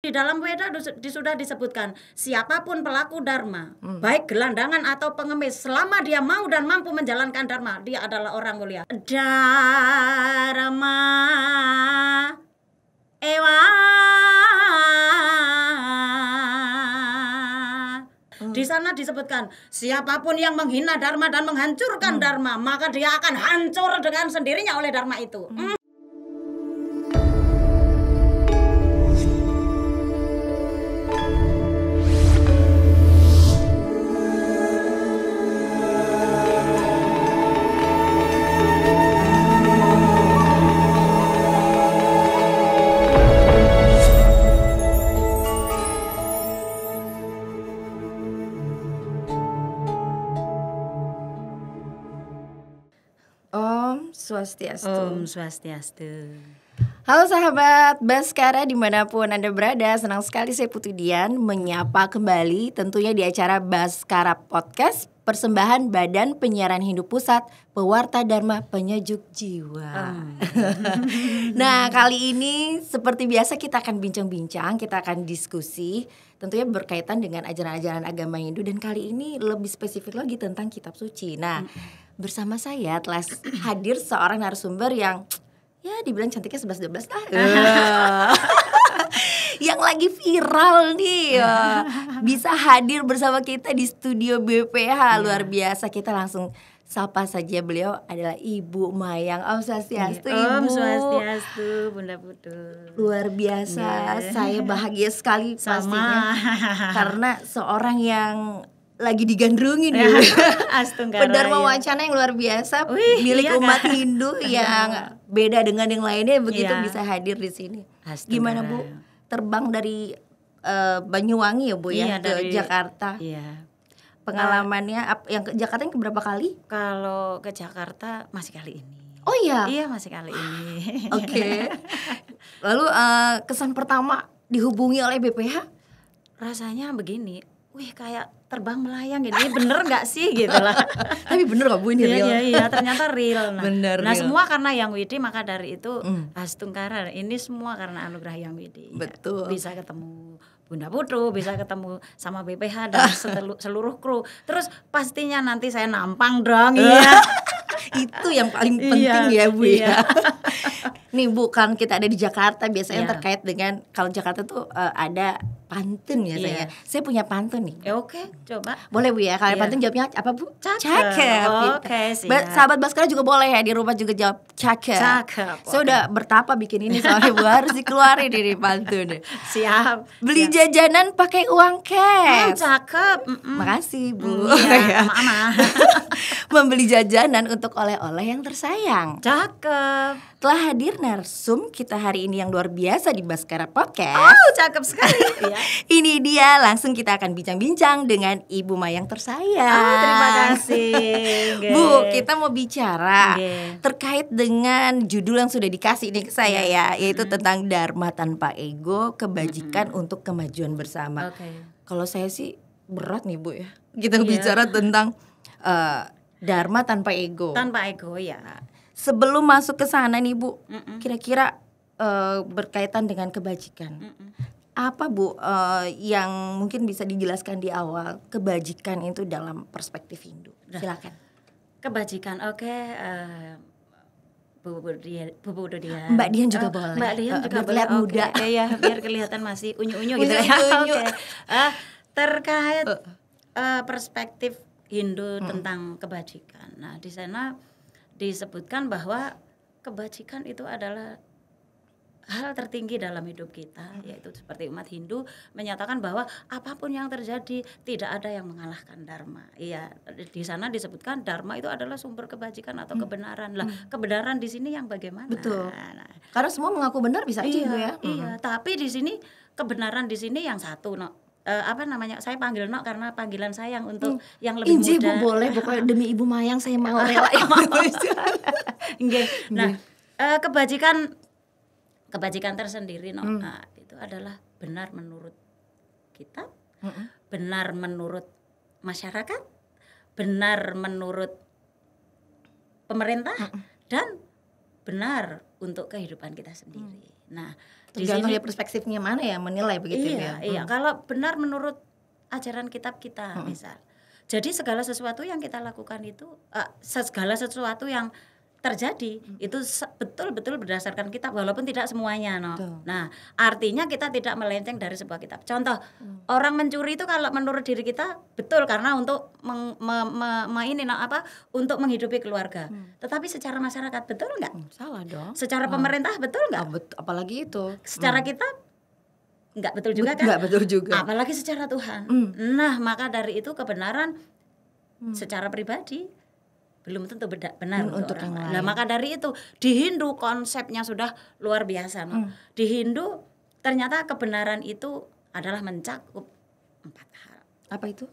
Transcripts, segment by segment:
Di dalam Weda sudah disebutkan siapapun pelaku dharma, baik gelandangan atau pengemis, selama dia mau dan mampu menjalankan dharma, dia adalah orang mulia. Dharma ewa. Di sana disebutkan siapapun yang menghina dharma dan menghancurkan dharma, maka dia akan hancur dengan sendirinya oleh dharma itu. Om Swastiastu. Om Swastiastu. Halo sahabat Baskara dimanapun Anda berada, senang sekali saya Putu Dian menyapa kembali tentunya di acara Baskara Podcast, persembahan Badan Penyiaran Hindu Pusat, Pewarta Dharma Penyejuk Jiwa. Nah, kali ini seperti biasa kita akan bincang-bincang, kita akan diskusi tentunya berkaitan dengan ajaran-ajaran agama Hindu, dan kali ini lebih spesifik lagi tentang kitab suci. Nah, bersama saya telah hadir seorang narasumber yang ya dibilang cantiknya 11-12 lah. Yang lagi viral nih, bisa hadir bersama kita di studio BPH. Luar biasa, kita langsung sapa saja, beliau adalah Ibu Mayang. Om Swastiastu, Ibu. Om Swastiastu, Bunda Putu. Luar biasa, saya bahagia sekali pastinya karena seorang yang lagi digandrungin ya. Pendharma wacana yang luar biasa, milik umat Hindu yang beda dengan yang lainnya, begitu bisa hadir di sini. Gimana Bu? Terbang dari Banyuwangi ya Bu ya ke Jakarta. Iya. Pengalamannya yang ke Jakarta yang keberapa kali? Kalau ke Jakarta masih kali ini. Oh iya. Iya, masih kali ini. Oke. Lalu kesan pertama dihubungi oleh BPH? Rasanya begini, wih kayak terbang melayang gini, bener nggak sih gitu lah. Tapi bener gak Bu ini real? Iya, ternyata real. Bener, nah real. semua karena Yang Widi, maka dari itu Astungkara. Ini semua karena anugerah Yang Widi. Betul. Bisa ketemu Bunda Putu, bisa ketemu sama BPH dan seluruh kru. Terus pastinya nanti saya nampang dong, iya. Itu yang paling penting ya Bu ya. Nih Bu, kan kita ada di Jakarta, biasanya terkait dengan kalau Jakarta tuh ada pantun ya saya. Saya punya pantun nih. Oke, coba. Boleh Bu ya, kalau pantun jawabnya apa Bu? Cakep. Oke, siap. Sahabat Baskara juga boleh ya, di rumah juga jawab cakep. Cakep. Saya udah bertapa bikin ini soalnya Bu, harus dikeluarin ini pantun. Siap. Beli jajanan pakai uang cash. Cakep. Makasih Bu. Iya, sama-sama. Membeli jajanan untuk oleh-oleh yang tersayang. Cakep. Telah hadir narsum kita hari ini yang luar biasa di Baskara Podcast. Oh, cakep sekali. Ini dia, langsung kita akan bincang-bincang dengan Ibu Mayang tersayang. Terima kasih. Bu, kita mau bicara terkait dengan judul yang sudah dikasih nih ke saya ya, yaitu tentang Dharma tanpa ego, kebajikan untuk kemajuan bersama. Kalau saya sih berat nih Bu ya, kita bicara tentang Dharma tanpa ego. Tanpa ego ya. Sebelum masuk ke sana nih Bu, kira-kira berkaitan dengan kebajikan. Apa Bu yang mungkin bisa dijelaskan di awal kebajikan itu dalam perspektif Hindu? Silakan. Kebajikan, oke. Bu Dian. Mbak Dian juga boleh. Mbak Dian juga biar boleh. Terlihat muda. Ya, biar kelihatan masih unyu-unyu gitu ya. Oke. Terkait perspektif Hindu tentang kebajikan. Nah, di sana disebutkan bahwa kebajikan itu adalah hal tertinggi dalam hidup kita, yaitu seperti umat Hindu menyatakan bahwa apapun yang terjadi tidak ada yang mengalahkan dharma. Iya, di sana disebutkan dharma itu adalah sumber kebajikan atau kebenaran. Lah, kebenaran di sini yang bagaimana? Betul. Nah, karena semua mengaku benar bisa aja gitu ya. Iya, tapi di sini kebenaran di sini yang satu, apa namanya? Saya panggil karena panggilan sayang untuk yang lebih Inji, muda. Bu, boleh, pokoknya demi Ibu Mayang saya mau rela. Nah, kebajikan tersendiri nah, itu adalah benar menurut kita, benar menurut masyarakat, benar menurut pemerintah, dan benar untuk kehidupan kita sendiri. Nah, tergantung ya perspektifnya mana ya menilai begitu ya. Iya, kalau benar menurut ajaran kitab kita misal. Jadi segala sesuatu yang kita lakukan itu segala sesuatu yang terjadi itu betul-betul berdasarkan kitab walaupun tidak semuanya Nah, artinya kita tidak melenceng dari sebuah kitab. Contoh, orang mencuri itu kalau menurut diri kita betul karena untuk untuk menghidupi keluarga. Tetapi secara masyarakat betul enggak? Salah dong. Secara pemerintah betul enggak? Apalagi itu. Secara kitab enggak betul juga kan? Enggak betul juga. Apalagi secara Tuhan. Nah, maka dari itu kebenaran secara pribadi belum tentu benar untuk orang lain. Nah, maka dari itu di Hindu konsepnya sudah luar biasa. Di Hindu ternyata kebenaran itu adalah mencakup 4 hal. Apa itu?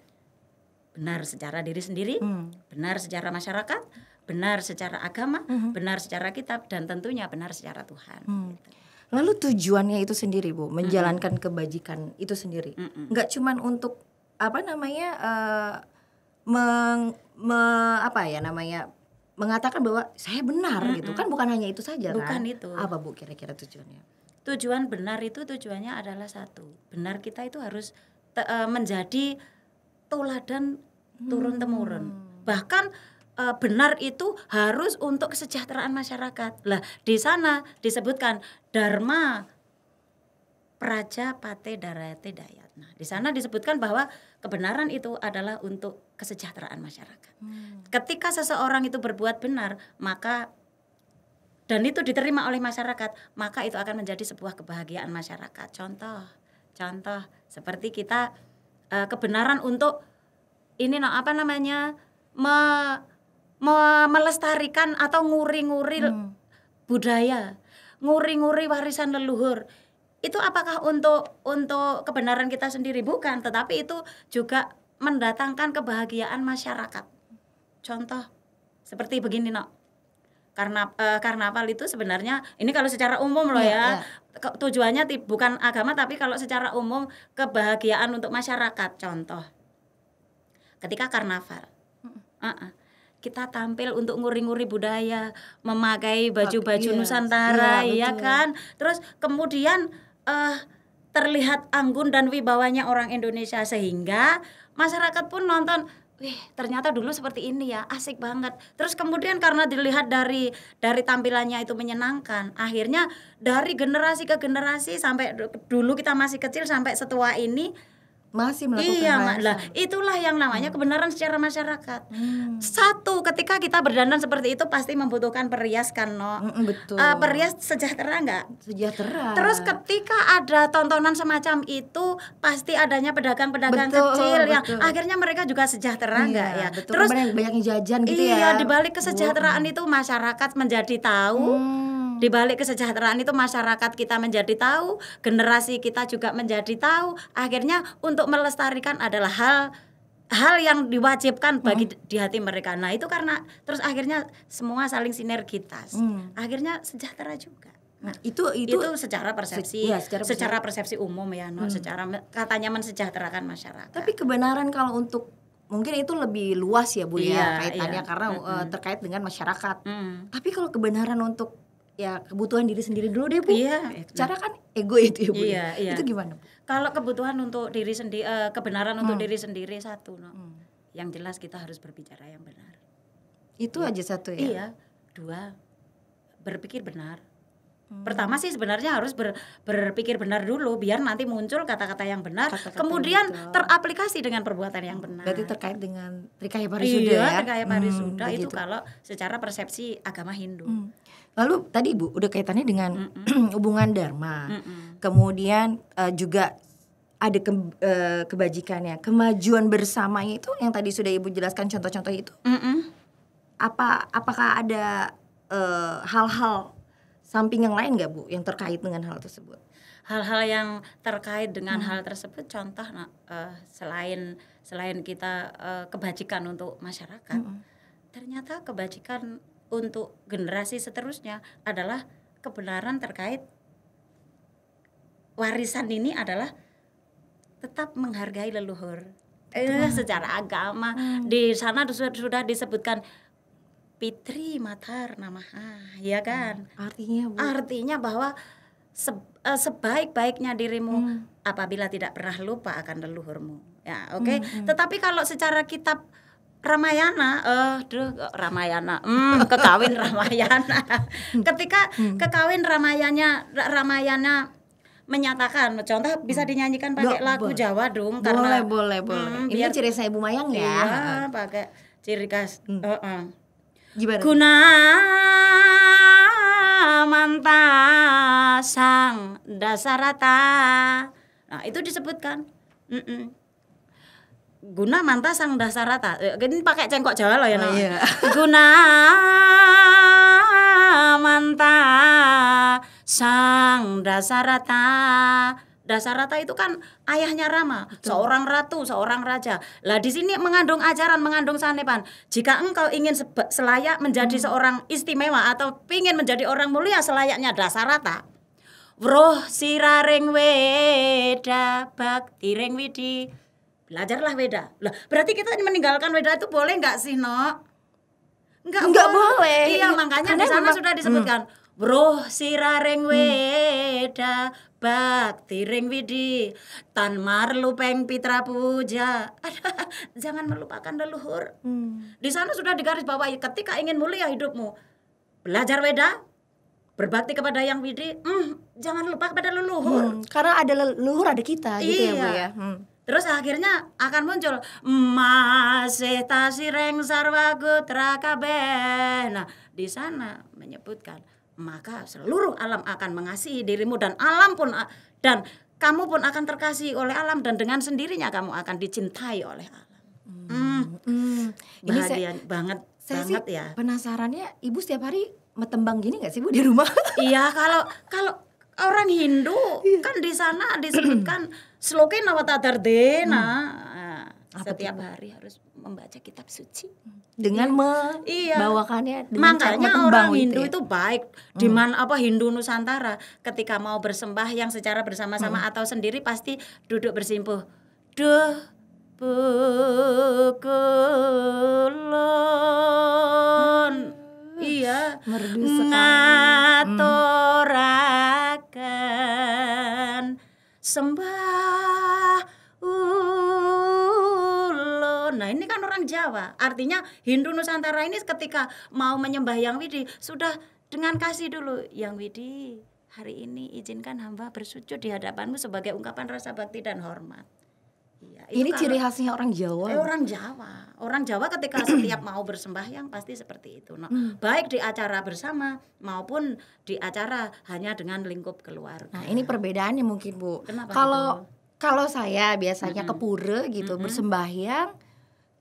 Benar secara diri sendiri, benar secara masyarakat, benar secara agama, benar secara kitab, dan tentunya benar secara Tuhan. Gitu. Lalu tujuannya itu sendiri, Bu, menjalankan kebajikan itu sendiri. Enggak cuman untuk mengatakan bahwa saya benar gitu kan, bukan hanya itu saja. Bukan kan? itu. Apa Bu kira-kira tujuannya? Tujuan benar itu tujuannya adalah satu. Benar kita itu harus menjadi teladan turun temurun. Bahkan benar itu harus untuk kesejahteraan masyarakat. Lah di sana disebutkan Dharma Praja Pate Darayate Dayat. Nah, di sana disebutkan bahwa kebenaran itu adalah untuk kesejahteraan masyarakat. Ketika seseorang itu berbuat benar, maka dan itu diterima oleh masyarakat, maka itu akan menjadi sebuah kebahagiaan masyarakat. Contoh seperti kita kebenaran untuk ini melestarikan atau nguri-nguri budaya, nguri-nguri warisan leluhur. Itu apakah untuk kebenaran kita sendiri? Bukan, tetapi itu juga mendatangkan kebahagiaan masyarakat. Contoh seperti begini, karnaval itu sebenarnya ini kalau secara umum loh ya. Tujuannya bukan agama, tapi kalau secara umum kebahagiaan untuk masyarakat. Contoh, ketika karnaval, kita tampil untuk nguri-nguri budaya, memakai baju-baju Nusantara, ya kan. Terus kemudian terlihat anggun dan wibawanya orang Indonesia, sehingga masyarakat pun nonton, wih ternyata dulu seperti ini ya, asik banget. Terus kemudian karena dilihat dari tampilannya itu menyenangkan, akhirnya dari generasi ke generasi sampai dulu kita masih kecil sampai setua ini masih melakukan itulah yang namanya kebenaran secara masyarakat. Satu, ketika kita berdandan seperti itu pasti membutuhkan perias kan, betul. Perias sejahtera enggak? Sejahtera. Terus ketika ada tontonan semacam itu pasti adanya pedagang-pedagang kecil yang akhirnya mereka juga sejahtera enggak ya? Betul. Terus banyak jajan gitu ya. Iya, di balik kesejahteraan itu masyarakat menjadi tahu. Di balik kesejahteraan itu masyarakat kita menjadi tahu, generasi kita juga menjadi tahu. Akhirnya untuk melestarikan adalah hal yang diwajibkan bagi di hati mereka. Nah, itu karena terus akhirnya semua saling sinergitas. Akhirnya sejahtera juga. Nah, itu secara persepsi, secara persepsi umum ya, secara katanya mensejahterakan masyarakat. Tapi kebenaran kalau untuk mungkin itu lebih luas ya, Bu, ya kaitannya karena terkait dengan masyarakat. Tapi kalau kebenaran untuk ya kebutuhan diri sendiri dulu deh, Bu. Cara kan ego itu ya, Bu. Itu gimana, Bu? Kalau kebutuhan untuk diri sendiri, kebenaran untuk diri sendiri satu, yang jelas kita harus berbicara yang benar. Itu aja satu ya. Iya. 2, berpikir benar. Pertama sih sebenarnya harus berpikir benar dulu biar nanti muncul kata-kata yang benar, kemudian teraplikasi dengan perbuatan yang benar. Berarti terkait dengan Trikaya Parisuda ya. Iya, Trikaya Parisuda itu kalau secara persepsi agama Hindu. Lalu tadi Bu udah kaitannya dengan hubungan dharma. Kemudian juga ada kebajikannya, kemajuan bersamanya itu yang tadi sudah Ibu jelaskan contoh-contoh itu. Apakah ada hal-hal samping yang lain nggak, Bu, yang terkait dengan hal tersebut? Hal-hal yang terkait dengan hal tersebut, contoh selain kita kebajikan untuk masyarakat, ternyata kebajikan untuk generasi seterusnya adalah kebenaran terkait warisan ini adalah tetap menghargai leluhur. Secara agama di sana sudah disebutkan Pitri Matar Namaha, ya kan? Artinya Bu? Artinya bahwa sebaik-baiknya dirimu apabila tidak pernah lupa akan leluhurmu. Ya, oke. Tetapi kalau secara kitab Ramayana, Ramayana, kekawin Ramayana. Ketika kekawin Ramayana menyatakan, contoh bisa dinyanyikan pakai lagu Jawa dong, karena boleh. Ini ciri saya Ibu Mayang ya. Iya, pakai ciri khas. Gimana? Guna manta sang Dasarata. Nah, itu disebutkan. Guna manta sang Dasarata. Ini pakai cengkok Jawa loh ya. Oh, iya. Guna manta sang Dasarata. Dasarata itu kan ayahnya Rama, seorang ratu, seorang raja. Lah di sini mengandung ajaran, mengandung sanepan. Jika engkau ingin selayak menjadi seorang istimewa atau ingin menjadi orang mulia selayaknya Dasarata, Wroh siraring Weda bakti ring widi. Belajarlah Weda. Lah berarti kita meninggalkan Weda itu boleh nggak sih, Nok? Nggak boleh. Iya, makanya di sana sudah disebutkan Wroh siraring Weda bakti ring widi tan marlupeng pitra puja. Jangan melupakan leluhur. Di sana sudah digarisbawahi ketika ingin mulia hidupmu, belajar Weda, berbakti kepada yang widi, jangan lupa kepada leluhur. Karena ada leluhur ada kita gitu ya Bu ya. Terus akhirnya akan muncul masih tasireng sarwagutra kabeh. Nah, di sana menyebutkan maka seluruh alam akan mengasihi dirimu dan alam pun dan kamu pun akan terkasih oleh alam dan dengan sendirinya kamu akan dicintai oleh alam. Bahagia banget ya. Penasarannya Ibu setiap hari metembang gini nggak sih Bu di rumah? Iya, kalau orang Hindu kan di sana disebutkan slokena watadardena. Setiap hari harus membaca kitab suci dengan membawakannya dengan makanya orang Hindu itu baik di mana Hindu Nusantara ketika mau bersembahyang secara bersama-sama atau sendiri pasti duduk bersimpuh duh pukulun merdu sekali ngaturaken sembah. Nah ini kan orang Jawa, artinya Hindu Nusantara ini ketika mau menyembah Yang Widi sudah dengan kasih dulu. Yang Widi, hari ini izinkan hamba bersujud di hadapanmu sebagai ungkapan rasa bakti dan hormat. Iya, ini ciri khasnya orang Jawa. Orang Jawa ketika setiap mau bersembahyang pasti seperti itu. Baik di acara bersama maupun di acara hanya dengan lingkup keluarga. Nah ini perbedaannya mungkin Bu. Kenapa kalau saya biasanya ke pura gitu bersembahyang,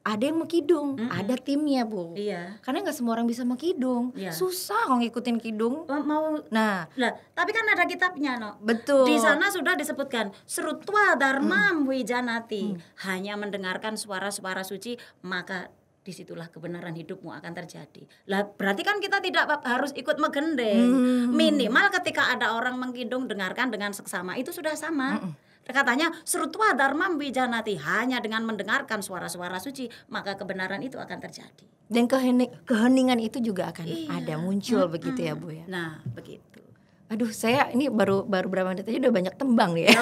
ada yang mekidung, ada timnya Bu. Iya. Karena nggak semua orang bisa mekidung, susah kok ngikutin kidung. Tapi kan ada kitabnya, no. Betul. Di sana sudah disebutkan Srutwa Dharmam Wijanati, hanya mendengarkan suara-suara suci maka disitulah kebenaran hidupmu akan terjadi. Lah berarti kan kita tidak harus ikut megendeng. Minimal ketika ada orang mengkidung dengarkan dengan seksama itu sudah sama. Katanya Srutwa Dharmam Wijanati, hanya dengan mendengarkan suara-suara suci maka kebenaran itu akan terjadi. Dan keheningan itu juga akan ada muncul begitu ya Bu ya. Nah begitu. Aduh saya ini baru berapa menit aja udah banyak tembang nih ya.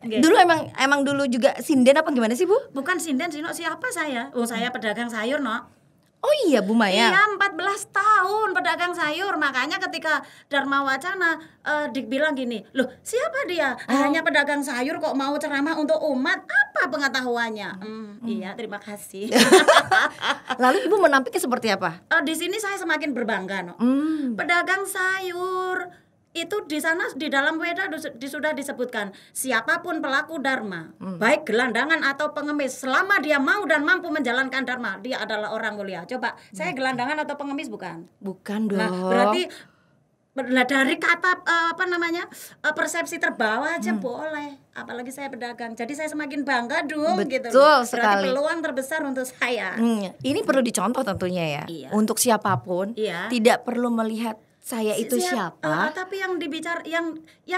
Dulu emang dulu juga sinden apa gimana sih Bu? Bukan sinden sih, no. Siapa saya? Saya pedagang sayur, no. Oh iya Bu Maya. Iya 14 tahun pedagang sayur. Makanya ketika Dharma Wacana dibilang gini, loh siapa dia? Hanya pedagang sayur kok mau ceramah untuk umat, apa pengetahuannya? Iya terima kasih. Lalu Ibu menampiknya seperti apa? Di sini saya semakin berbangga, no. Pedagang sayur itu di sana di dalam Weda sudah disebutkan siapapun pelaku dharma, baik gelandangan atau pengemis, selama dia mau dan mampu menjalankan dharma, dia adalah orang mulia. Coba saya gelandangan atau pengemis bukan? Bukan dong. Nah, berarti dari kata persepsi terbawa aja boleh, apalagi saya pedagang. Jadi saya semakin bangga dong. Betul gitu. sekali. Berarti peluang terbesar untuk saya. Ini perlu dicontoh tentunya ya. Iya. Untuk siapapun, tidak perlu melihat saya itu siapa, tapi yang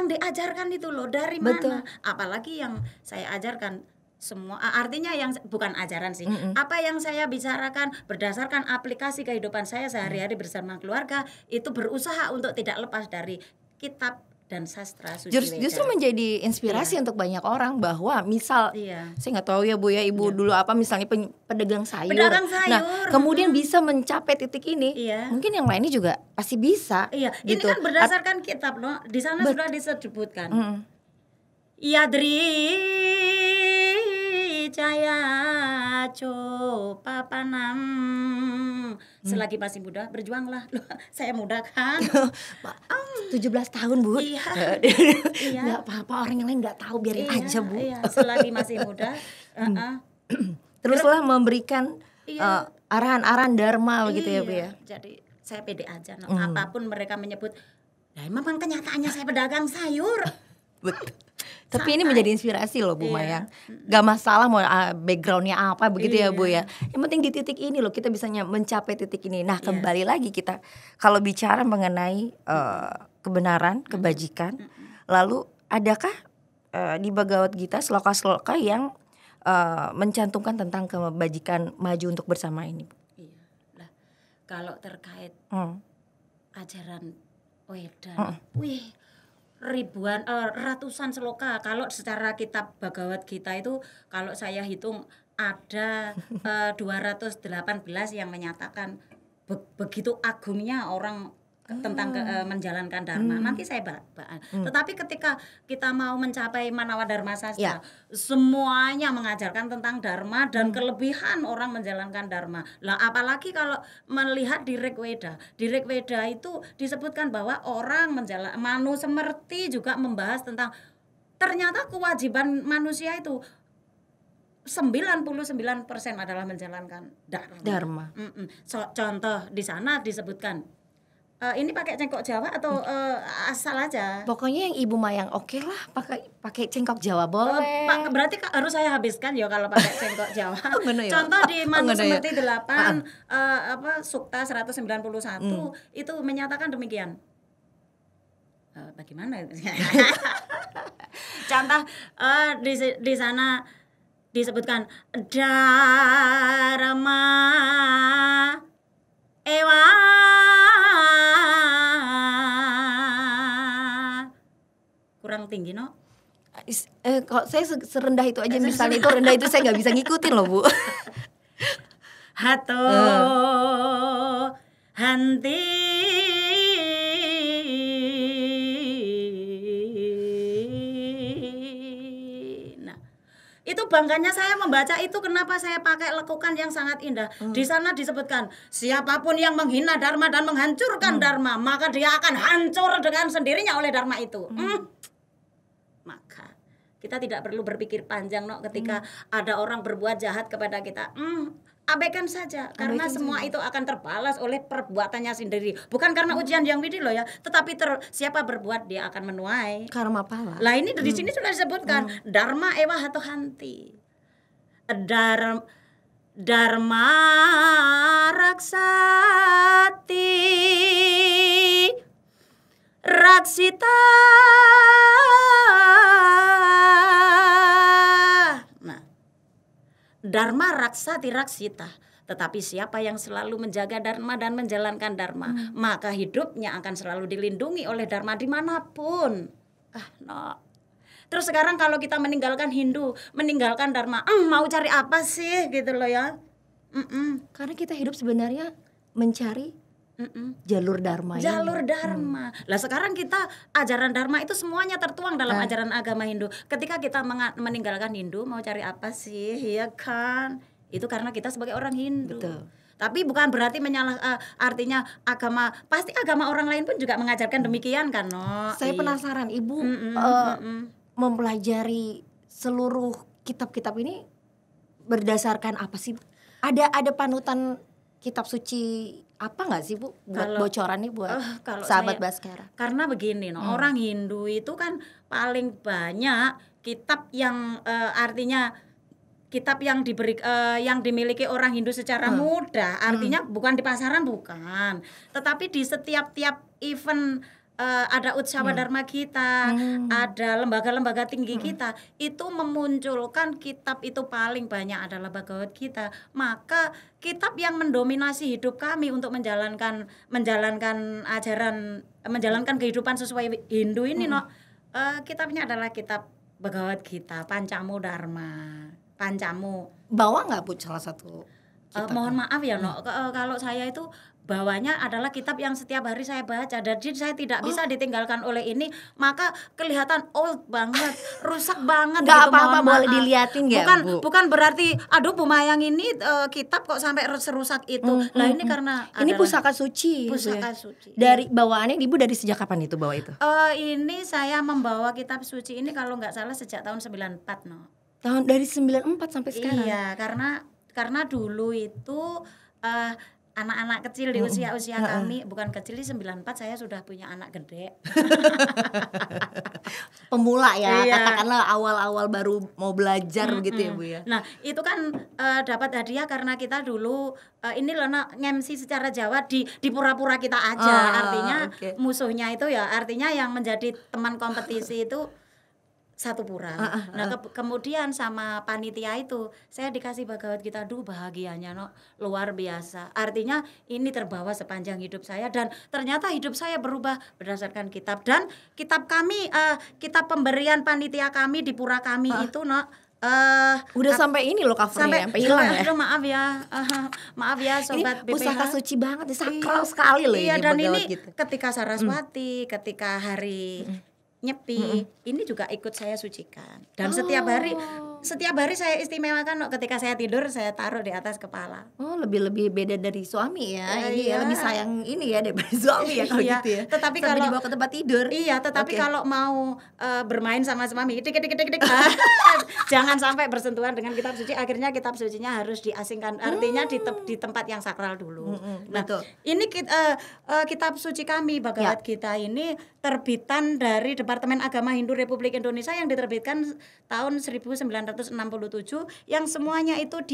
diajarkan itu loh dari mana. Apalagi yang saya ajarkan semua artinya yang bukan ajaran sih. Apa yang saya bicarakan berdasarkan aplikasi kehidupan saya sehari-hari bersama keluarga itu berusaha untuk tidak lepas dari kitab dan sastra suci Weda. Justru menjadi inspirasi untuk banyak orang bahwa misal saya nggak tahu ya Bu ya, Ibu dulu apa misalnya pedagang sayur. Nah, kemudian bisa mencapai titik ini. Mungkin yang lainnya juga pasti bisa. Ini kan berdasarkan kitab loh. Di sana sudah disebutkan. Yadri Caya Papanam, selagi masih muda berjuanglah. Saya muda kan. 17 tahun Bu. Nggak apa-apa, orang yang lain nggak tahu, biarin aja Bu. Selagi masih muda. Teruslah memberikan arahan-arahan dharma begitu ya Bu ya. Jadi saya pede aja. Apapun mereka menyebut, nah memang kenyataannya saya pedagang sayur. Betul. Tapi ini menjadi inspirasi loh Bu Mayang. Gak masalah mau backgroundnya apa begitu ya Bu ya. Yang penting di titik ini loh kita bisa mencapai titik ini. Nah kembali lagi kita kalau bicara mengenai kebenaran, kebajikan. Lalu adakah di Bhagavad Gita sloka-sloka yang mencantumkan tentang kebajikan maju untuk bersama ini? Nah, kalau terkait ajaran Weda, ribuan ratusan sloka. Kalau secara kitab Bhagavad Gita itu kalau saya hitung ada 218 yang menyatakan begitu agungnya orang tentang menjalankan dharma. Nanti saya bahas. Tetapi ketika kita mau mencapai Manawa Dharma Sastra, semuanya mengajarkan tentang dharma dan kelebihan orang menjalankan dharma. Lah apalagi kalau melihat di Rig Weda. Di Rig Weda itu disebutkan bahwa orang Manu Semerti juga membahas tentang ternyata kewajiban manusia itu 99% adalah menjalankan dharma. Contoh di sana disebutkan ini pakai cengkok Jawa atau asal aja? Pokoknya yang Ibu Mayang oke lah, pakai cengkok Jawa boleh. Berarti harus saya habiskan ya kalau pakai cengkok Jawa. Contoh di Manu Semerti 8 Sukta 191 itu menyatakan demikian. Bagaimana? Contoh di sana disebutkan dharma ewa kurang tinggi no. Kalau saya serendah itu aja misalnya itu rendah itu saya nggak bisa ngikutin loh Bu. Hato hanti itu bangganya saya membaca itu. Kenapa saya pakai lekukan yang sangat indah. Di sana disebutkan siapapun yang menghina dharma dan menghancurkan dharma, maka dia akan hancur dengan sendirinya oleh dharma itu. Maka kita tidak perlu berpikir panjang ketika ada orang berbuat jahat kepada kita. Abaikan saja karena semua itu akan terbalas oleh perbuatannya sendiri. Bukan karena ujian yang widih loh ya, tetapi siapa berbuat dia akan menuai karma pala. Lah ini di sini sudah disebutkan dharma ewa hato hanti. Dharma raksati raksita. Dharma raksati raksita. Tetapi siapa yang selalu menjaga dharma dan menjalankan dharma, maka hidupnya akan selalu dilindungi oleh dharma dimanapun. Terus sekarang kalau kita meninggalkan Hindu, meninggalkan dharma, mau cari apa sih gitu loh ya. Karena kita hidup sebenarnya mencari jalur dharma. Lah sekarang kita ajaran dharma itu semuanya tertuang dalam ajaran agama Hindu. Ketika kita meninggalkan Hindu, mau cari apa sih? Ya kan? Itu karena kita sebagai orang Hindu. Betul. Tapi bukan berarti artinya agama, pasti agama orang lain pun juga mengajarkan demikian kan, no? Saya penasaran, Ibu mempelajari seluruh kitab-kitab ini berdasarkan apa sih? Ada panutan kitab suci apa nggak sih Bu buat bocoran nih buat sahabat Baskara? Karena begini orang Hindu itu kan paling banyak kitab yang artinya kitab yang diberi yang dimiliki orang Hindu secara mudah, artinya bukan di pasaran bukan, tetapi di setiap event ada Utshawa Dharma kita, ada lembaga-lembaga tinggi kita, itu memunculkan kitab itu paling banyak adalah Bhagavad Gita. Maka kitab yang mendominasi hidup kami untuk menjalankan ajaran, menjalankan kehidupan sesuai Hindu ini, kitabnya adalah kitab Bhagavad Gita, Pancamu Dharma, Pancamu. Bawa nggak Bu salah satu kitab? Mohon maaf ya, kalau saya itu bawahnya adalah kitab yang setiap hari saya baca, jadi saya tidak bisa ditinggalkan oleh ini, maka kelihatan old banget, rusak banget. Nggak apa-apa, boleh diliatin ya, bukan berarti aduh Bu Mayang ini kitab kok sampai serusak itu. Lah ini karena ini pusaka suci. Pusaka suci. Dari bawaannya Ibu dari sejak kapan itu bawa itu? Ini saya membawa kitab suci ini kalau nggak salah sejak tahun 94 Tahun dari 94 sampai sekarang. Iya, karena dulu itu anak-anak kecil di usia-usia kami, bukan kecil, di 94 saya sudah punya anak gede. Pemula ya, katakanlah awal-awal baru mau belajar begitu ya Bu ya. Nah itu kan dapat hadiah karena kita dulu ini loh nge-MC secara Jawa di pura-pura kita aja, artinya musuhnya itu ya, artinya yang menjadi teman kompetisi itu satu pura. Nah kemudian sama panitia itu saya dikasih Bhagavad Gita, bahagianya luar biasa. Artinya ini terbawa sepanjang hidup saya, dan ternyata hidup saya berubah berdasarkan kitab. Dan kitab kami, kitab pemberian panitia kami di pura kami itu udah sampai ini loh covernya, sampai hilang ya. Maaf ya sobat ini pusaka BPH. suci banget, sakral sekali loh ini. Dan ini ketika Saraswati, ketika hari Nyepi, ini juga ikut saya sucikan. Dan setiap hari saya istimewakan ketika saya tidur saya taruh di atas kepala. Lebih beda dari suami ya. Ini ya lebih sayang ini ya daripada suami ya kalau gitu ya. Tetapi sampai kalau dibawa ke tempat tidur. Iya, tetapi kalau mau bermain sama suami, dik jangan sampai bersentuhan dengan kitab suci. Akhirnya kitab sucinya harus diasingkan. Artinya di tempat yang sakral dulu. Betul. Ini kitab suci kami Bhagavad Gita ini terbitan dari Departemen Agama Hindu Republik Indonesia yang diterbitkan tahun 1967, yang semuanya itu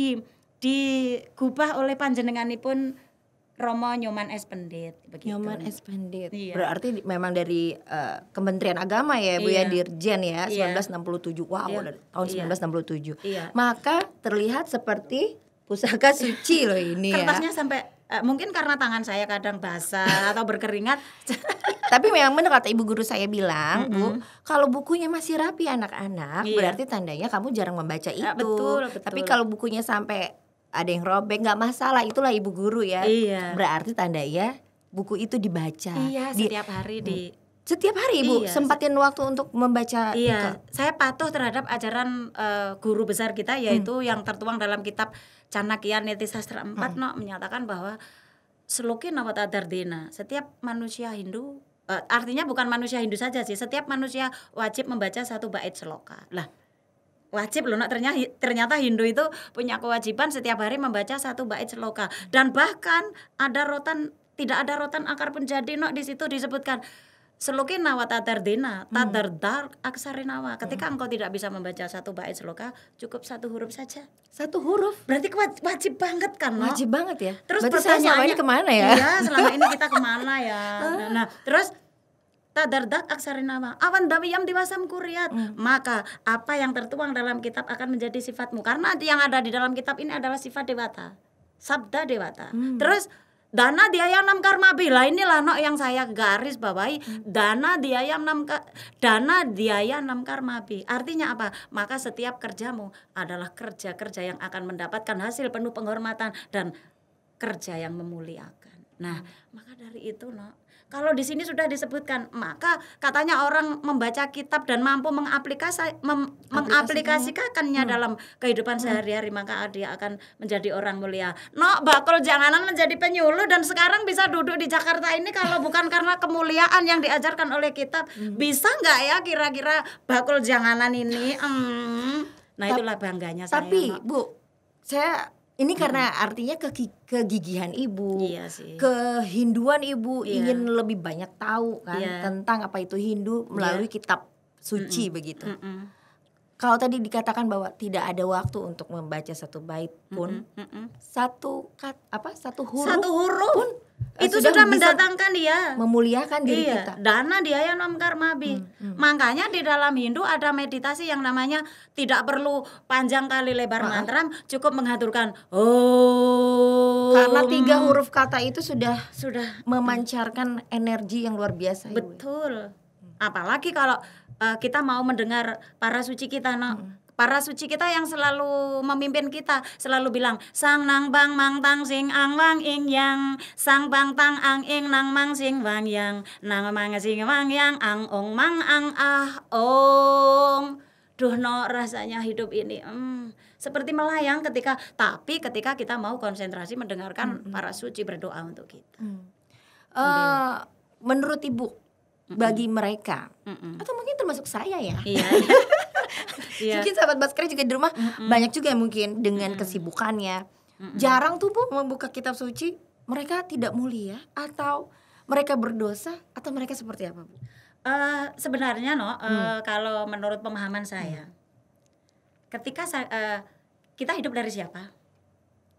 digubah oleh panjenenganipun Romo Nyoman S. Pendit begitu. Nyoman S. Pendit. Iya. Berarti memang dari Kementerian Agama ya Bu ya, Dirjen ya, 1967. Wow, dari tahun 1967. Iya. Maka terlihat seperti pusaka suci loh ini. Kertasnya sampai mungkin karena tangan saya kadang basah atau berkeringat. Tapi memang benar kata ibu guru saya bilang, Bu, kalau bukunya masih rapi anak-anak, berarti tandanya kamu jarang membaca itu. Betul. Tapi kalau bukunya sampai ada yang robek nggak masalah, itulah ibu guru ya. Berarti tandanya buku itu dibaca. Setiap hari Setiap hari Ibu sempatin waktu untuk membaca. Saya patuh terhadap ajaran guru besar kita, yaitu yang tertuang dalam kitab Chanakya Niti Sastra 4 menyatakan bahwa Sloke Nawatadardena, setiap manusia Hindu, artinya bukan manusia Hindu saja sih, setiap manusia wajib membaca satu bait sloka. Lah, wajib loh, ternyata Hindu itu punya kewajiban setiap hari membaca satu bait sloka. Dan bahkan tidak ada rotan akar penjadi di situ disebutkan Sloke Nawatadardena, tadardar aksarinawa. Ketika engkau tidak bisa membaca satu bait sloka, cukup satu huruf saja. Satu huruf? Berarti wajib banget kan, Wajib banget ya. Terus berarti saya selama ini kemana ya? Iya, selama ini kita kemana ya. Nah, terus tadardak aksarinawa awan dawiyam diwasam kuriat. Maka apa yang tertuang dalam kitab akan menjadi sifatmu. Karena yang ada di dalam kitab ini adalah sifat dewata, sabda dewata. Terus dana diayam nam karma bila, inilah yang saya garis bawahi, dana diayam nam karma bi. Artinya apa? Maka setiap kerjamu adalah kerja-kerja yang akan mendapatkan hasil penuh penghormatan dan kerja yang memuliakan. Nah, maka dari itu kalau di sini sudah disebutkan, maka katanya orang membaca kitab dan mampu mengaplikasikannya dalam kehidupan sehari-hari, maka dia akan menjadi orang mulia. Bakul janganan menjadi penyuluh dan sekarang bisa duduk di Jakarta ini kalau bukan karena kemuliaan yang diajarkan oleh kitab. Bisa nggak ya kira-kira bakul janganan ini? Nah itulah bangganya saya. Tapi Bu, saya ini karena artinya kegigihan Ibu, kehinduan Ibu ingin lebih banyak tahu kan tentang apa itu Hindu melalui kitab suci begitu. kalau tadi dikatakan bahwa tidak ada waktu untuk membaca satu bait pun, satu huruf pun itu sudah mendatangkan dia, memuliakan diri kita. Dana dia yang nam karmabi. Makanya di dalam Hindu ada meditasi yang namanya tidak perlu panjang kali lebar mantra, cukup mengaturkan karena 3 huruf kata itu sudah memancarkan energi yang luar biasa. Betul. Apalagi kalau kita mau mendengar para suci kita, para suci kita yang selalu memimpin kita, selalu bilang sang nang bang mang tang sing ang wang ing yang, sang bang tang ang ing nang mang sing wang yang, nang mang sing wang yang ang ong mang ang ah ong. Duh no, rasanya hidup ini seperti melayang ketika kita mau konsentrasi mendengarkan para suci berdoa untuk kita. Menurut Ibu, bagi mereka atau mungkin termasuk saya ya, mungkin sahabat Baskara juga di rumah banyak juga mungkin dengan kesibukannya jarang tuh Bu membuka kitab suci, mereka tidak mulia atau mereka berdosa atau mereka seperti apa Bu? Sebenarnya kalau menurut pemahaman saya, ketika kita hidup dari siapa?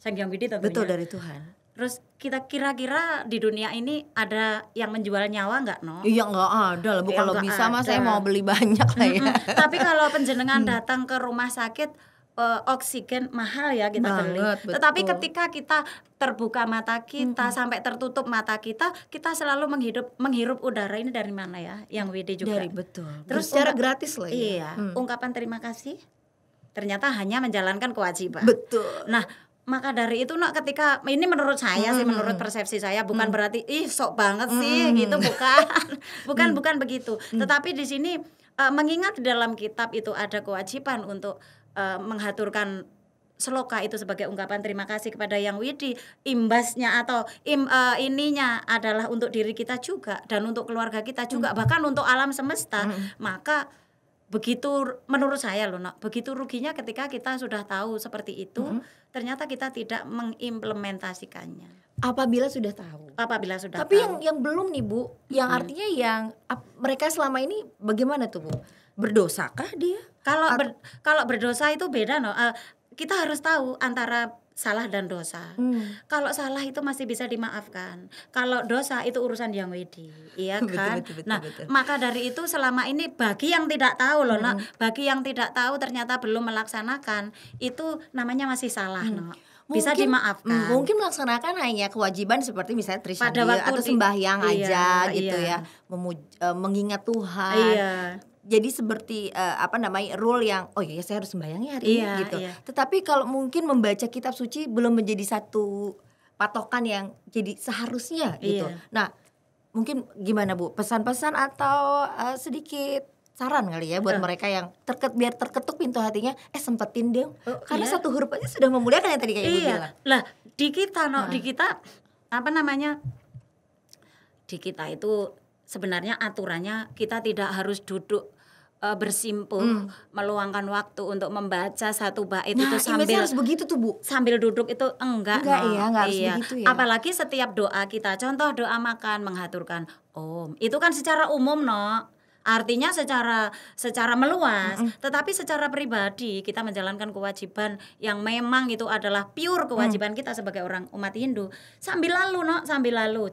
Sang Hyang Widi tentunya. Betul, dari Tuhan. Terus kita kira-kira di dunia ini ada yang menjual nyawa nggak Iya nggak ada lah Bu, kalau bisa mah saya mau beli banyak lah ya. Tapi kalau penjenengan datang ke rumah sakit, oksigen mahal ya kita beli. Tetapi ketika kita terbuka mata kita sampai tertutup mata kita selalu menghirup udara ini dari mana ya? Yang Widi juga. Dari betul. Terus secara gratis lah ya. Iya, ungkapan terima kasih ternyata hanya menjalankan kewajiban. Betul. Nah, maka dari itu ketika ini menurut saya sih, menurut persepsi saya, bukan berarti sok banget sih gitu, bukan begitu. Tetapi di sini mengingat di dalam kitab itu ada kewajiban untuk menghaturkan seloka itu sebagai ungkapan terima kasih kepada Yang Widi. Imbasnya atau ininya adalah untuk diri kita juga dan untuk keluarga kita juga, bahkan untuk alam semesta. Maka begitu menurut saya begitu ruginya ketika kita sudah tahu seperti itu, ternyata kita tidak mengimplementasikannya. Apabila sudah tahu. Tapi yang belum nih Bu, yang artinya yang mereka selama ini bagaimana tuh Bu? Berdosakah dia? Kalau berdosa itu beda kita harus tahu antara salah dan dosa. Kalau salah itu masih bisa dimaafkan. Kalau dosa itu urusan Yang Widi, iya kan? Betul. Maka dari itu selama ini bagi yang tidak tahu bagi yang tidak tahu ternyata belum melaksanakan, itu namanya masih salah, bisa dimaafkan. Mungkin melaksanakan hanya kewajiban seperti misalnya Trisandil atau sembahyang aja gitu ya, mengingat Tuhan. Iya. Jadi seperti rule yang saya harus sembahyangnya hari ini gitu. Tetapi kalau mungkin membaca kitab suci belum menjadi satu patokan yang jadi seharusnya gitu. Nah, mungkin gimana Bu? Pesan-pesan atau sedikit saran kali ya buat mereka yang biar terketuk pintu hatinya, sempetin deh. Karena satu huruf aja sudah memuliakan yang tadi kayak Ibu bilang. Lah, di kita di kita itu sebenarnya aturannya kita tidak harus duduk bersimpuh meluangkan waktu untuk membaca satu bait itu sambil harus begitu tuh Bu. Sambil duduk itu enggak harus begitu ya. Apalagi setiap doa kita, contoh doa makan mengaturkan Om. Itu kan secara umum artinya secara meluas, tetapi secara pribadi kita menjalankan kewajiban yang memang itu adalah pure kewajiban kita sebagai orang umat Hindu. Sambil lalu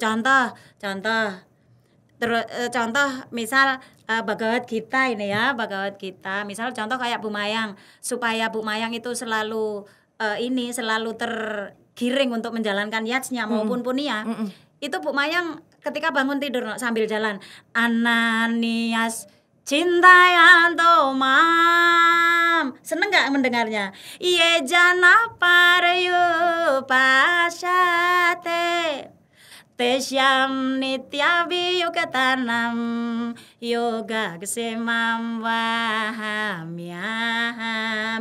contoh misal Bhagavad Gita ini ya, Bhagavad Gita. Misal contoh kayak Bu Mayang, supaya Bu Mayang itu selalu selalu tergiring untuk menjalankan yajnya maupun punya. Itu Bu Mayang ketika bangun tidur sambil jalan, Ananias Cintayanto mam. Seneng gak mendengarnya? Iye jana pareyu pasyate Tesyam nitya biyukatanam yoga kesemam wahamyam.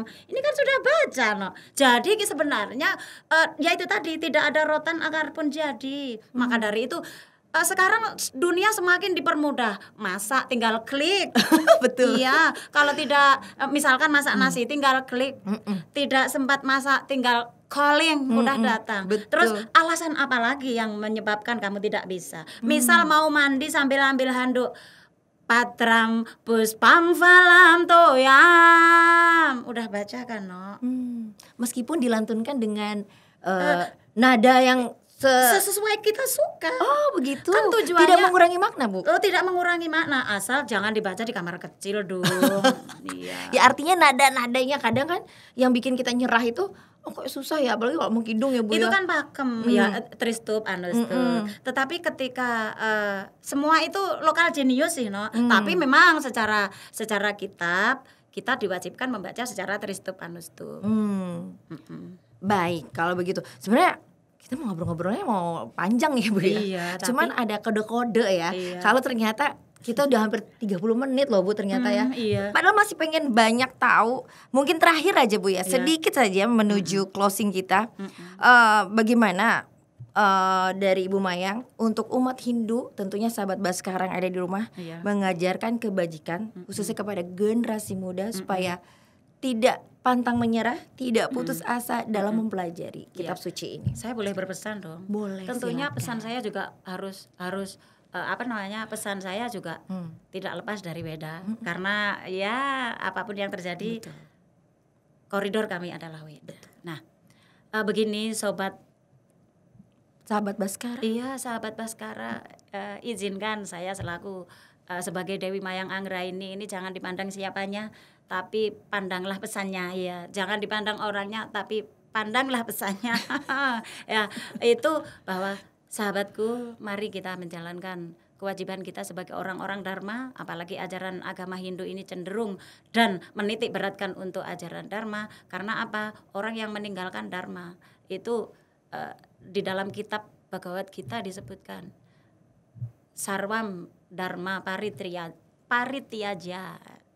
Ini kan sudah baca Jadi sebenarnya ya itu tadi, tidak ada rotan akar pun jadi. Maka dari itu sekarang dunia semakin dipermudah, masak tinggal klik. Betul. Iya, kalau tidak misalkan masak nasi tinggal klik. Tidak sempat masak tinggal calling, mudah datang. Betul. Terus alasan apa lagi yang menyebabkan kamu tidak bisa? Misal mau mandi sambil ambil handuk, Patram puspam falam toyam. Udah baca kan, no? Meskipun dilantunkan dengan nada yang sesuai kita suka. Oh begitu. Kan tujuannya tidak mengurangi makna, Bu. Tidak mengurangi makna, asal jangan dibaca di kamar kecil dong. Iya. Ya artinya nada-nadanya kadang kan yang bikin kita nyerah itu kok susah ya, apalagi kalau mau kidung ya, Bu. Itu ya. kan pakem ya, tristup, anustup. Tetapi ketika semua itu lokal jenius sih, no. Tapi memang secara kitab kita diwajibkan membaca secara tristup, anustup. Baik, kalau begitu. Sebenarnya kita mau ngobrol-ngobrolnya mau panjang ya, Bu ya. Iya, Cuman ada kode-kode ya. Iya. Kalau ternyata kita udah hampir 30 menit loh, Bu, ternyata ya. Iya. Padahal masih pengen banyak tahu. Mungkin terakhir aja, Bu ya. Sedikit saja menuju closing kita. Bagaimana dari Ibu Mayang untuk umat Hindu, tentunya sahabat Baskara yang ada di rumah, mengajarkan kebajikan khususnya kepada generasi muda supaya tidak pantang menyerah, tidak putus asa dalam mempelajari kitab suci ini. Saya boleh berpesan dong? Boleh. Tentunya silakan. pesan saya juga harus pesan saya juga tidak lepas dari Weda, karena ya apapun yang terjadi, koridor kami adalah Weda. Nah, begini sahabat Baskara. Iya, sahabat Baskara, izinkan saya selaku sebagai Dewi Mayang Anggra ini jangan dipandang siapanya, tapi pandanglah pesannya ya. Jangan dipandang orangnya, tapi pandanglah pesannya. Ya, itu bahwa sahabatku, mari kita menjalankan kewajiban kita sebagai orang-orang Dharma, apalagi ajaran agama Hindu ini cenderung dan menitik beratkan untuk ajaran Dharma. Karena apa? Orang yang meninggalkan Dharma itu di dalam kitab Bhagavad Gita disebutkan sarwam dharma parityaja.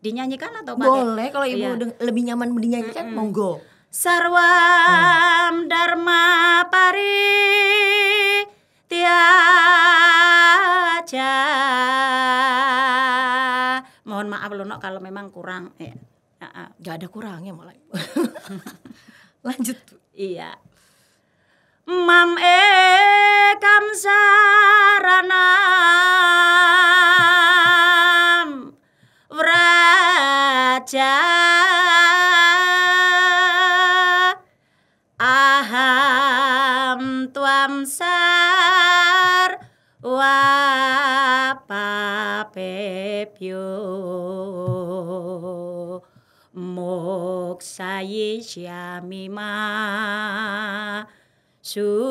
Dinyanyikan atau pakai? Boleh, kalau Ibu lebih nyaman dinyanyikan, monggo. Sarwam dharma parityaja. Mohon maaf loh, no, kalau memang kurang. Gak ada kurangnya malah. Lanjut. Iya. Mam ekam saranam vraja aham tuam sar wapapepyo moksayishyami ma suca.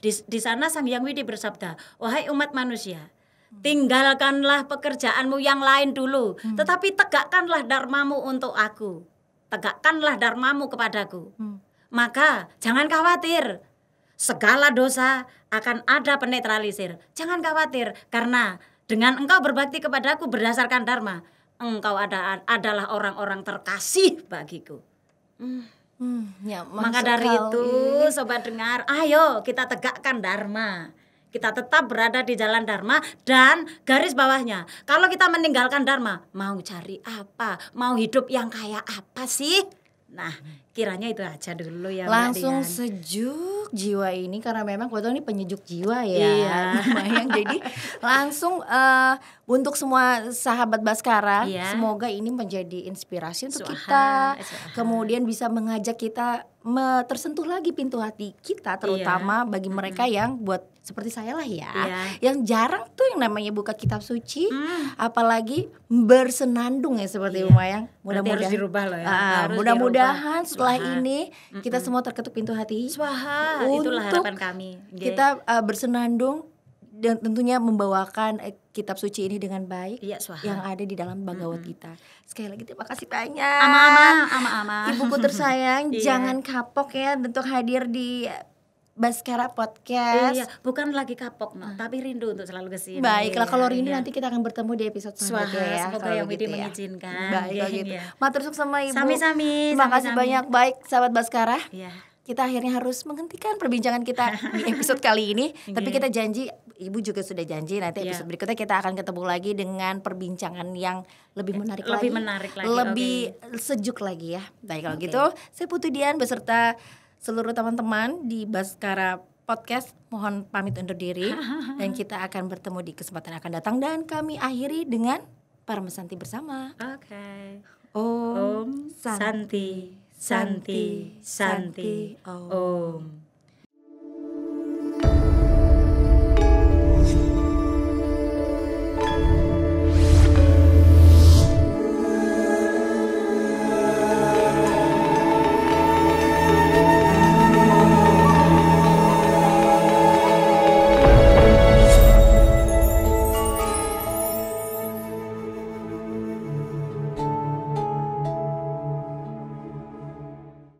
Di sana Sang Hyang Widi bersabda, wahai umat manusia, tinggalkanlah pekerjaanmu yang lain dulu, tetapi tegakkanlah dharmamu untuk aku, tegakkanlah dharmamu kepadaku. Maka jangan khawatir, segala dosa akan ada penetralisir. Jangan khawatir, karena dengan engkau berbakti kepadaku berdasarkan dharma, engkau adalah orang-orang terkasih bagiku. Ya, maka dari itu sobat dengar, ayo kita tegakkan dharma. Kita tetap berada di jalan dharma, dan garis bawahnya, kalau kita meninggalkan dharma, mau cari apa? Mau hidup yang kayak apa sih? Nah, kiranya itu aja dulu ya, langsung Mbak Dian. Sejuk jiwa ini, karena memang kebetulan ini penyejuk jiwa ya. Iya. Lumayan. Jadi langsung untuk semua sahabat Baskara, semoga ini menjadi inspirasi untuk kita. Kemudian bisa mengajak kita tersentuh lagi pintu hati kita, terutama bagi mereka yang buat seperti saya lah ya, yang jarang tuh yang namanya buka kitab suci, apalagi bersenandung ya seperti Ibu Mayang. Mudah-mudahan harus dirubah loh ya. Mudah-mudahan setelah ini kita semua terketuk pintu hati. Swaha, itulah harapan kami. Kita bersenandung dan tentunya membawakan kitab suci ini dengan baik yang ada di dalam Bhagavad Gita. Sekali lagi terima kasih banyak. Ama. Ibuku tersayang, jangan kapok ya untuk hadir di Baskara Podcast. Iya, bukan lagi kapok, no, tapi rindu untuk selalu kesini. Baiklah, kalau rindu nanti kita akan bertemu di episode selanjutnya ya. Semoga yang Widi mengizinkan. Baik, kalau gitu. Matur sukses sama Ibu. Sami-sami. Terima kasih banyak. Baik, sahabat Baskara. Iya. Kita akhirnya harus menghentikan perbincangan kita di episode kali ini. Tapi kita janji, Ibu juga sudah janji nanti episode berikutnya kita akan ketemu lagi dengan perbincangan yang lebih menarik lagi. Lebih sejuk lagi ya. Baik, kalau gitu saya Putu Dian beserta seluruh teman-teman di Baskara Podcast mohon pamit undur diri dan kita akan bertemu di kesempatan akan datang dan kami akhiri dengan Parma Santi bersama. Oke. Om Santi, Santi, Santi, Om.